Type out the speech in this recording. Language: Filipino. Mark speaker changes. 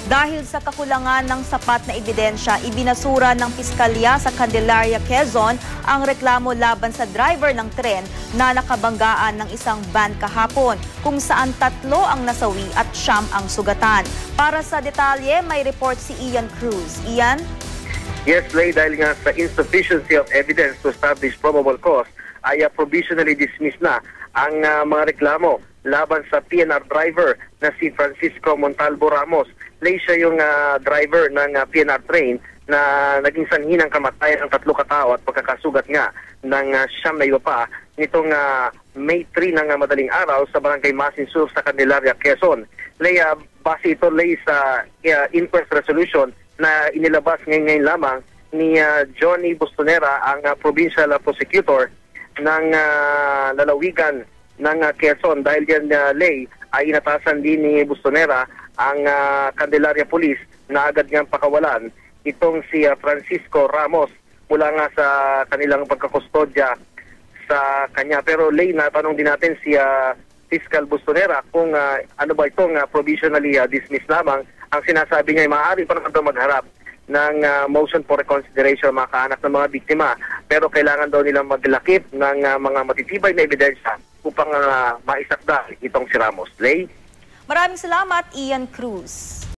Speaker 1: Dahil sa kakulangan ng sapat na ebidensya, ibinasura ng Piskalya sa Candelaria, Quezon ang reklamo laban sa driver ng tren na nakabanggaan ng isang van kahapon, kung saan 3 ang nasawi at 9 ang sugatan. Para sa detalye, may report si Ian Cruz. Ian?
Speaker 2: Yes, Lay, dahil nga sa insufficiency of evidence to establish probable cause, ay provisionally dismissed na ang mga reklamo laban sa PNR driver na si Francisco Montalvo Ramos. Lay, siya yung driver ng PNR train na naging sanhi ng kamatayan ng 3 katao at pagkakasugat nga ng 9 na iba pa nitong May 3 ng madaling araw sa Barangay Masinsur sa Candelaria, Quezon. Lay, base ito, Lay, sa inquest resolution na inilabas ngayon lamang ni Johnny Bustonera, ang provincial prosecutor ng lalawigan ng Quezon. Dahil yan, Lay, ay inatasan din ni Bustonera ang Candelaria Police na agad ngang pakawalan itong si Francisco Ramos mula nga sa kanilang pagkakustodya sa kanya. Pero, Lay, natanong din natin si Fiscal Bustonera kung ano ba itong provisionally dismissed lamang. Ang sinasabi niya ay maaari pa naman daw magharap ng motion for reconsideration mga kaanak ng mga biktima, pero kailangan daw nilang maglakip ng mga matitibay na ebidensya upang maisakda itong si Ramos. Lay?
Speaker 1: Maraming salamat, Ian Cruz.